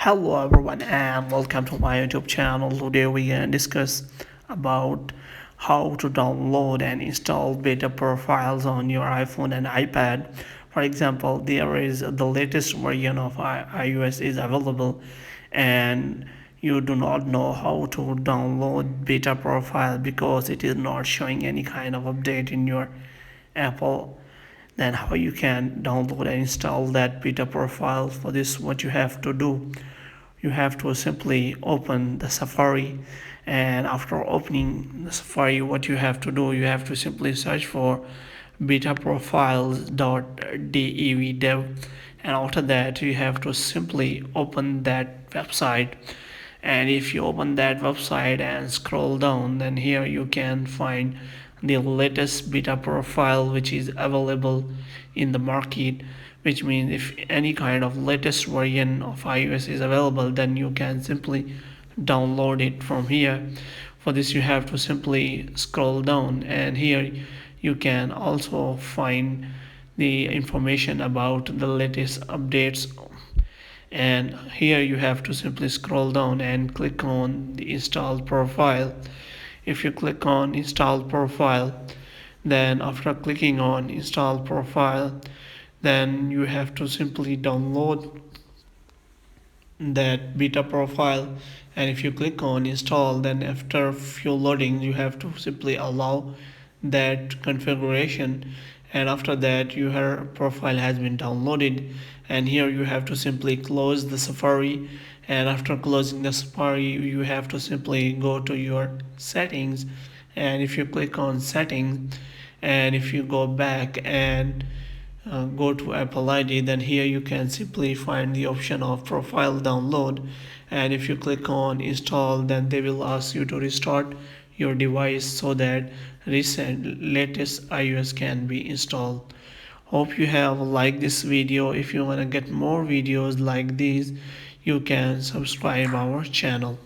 Hello everyone and welcome to my YouTube channel. Today we can discuss about how to download and install beta profiles on your iPhone and iPad. For example, there is the latest version of iOS is available and you do not know how to download beta profile because it is not showing any kind of update in your Apple. Then how you can download and install that beta profile. For this, what you have to do, you have to simply open the Safari, and after opening the Safari, what you have to do, you have to simply search for betaprofiles.dev, and after that you have to simply open that website. And if you open that website and scroll down, then here you can find the latest beta profile which is available in the market, which means if any kind of latest version of iOS is available, then you can simply download it from here. For this, you have to simply scroll down, and here you can also find the information about the latest updates. And here you have to simply scroll down and click on the install profile. If you click on install profile, then after clicking on install profile, then you have to simply download that beta profile. And if you click on install, then after few loading, you have to simply allow that configuration, and after that your profile has been downloaded. And here you have to simply close the Safari, and after closing the Safari you have to simply go to your settings. And if you click on settings, and if you go back and go to Apple ID, then here you can simply find the option of profile download. And if you click on install, then they will ask you to restart your device so that recent latest iOS can be installed. Hope you have liked this video. If you want to get more videos like these, you can subscribe our channel.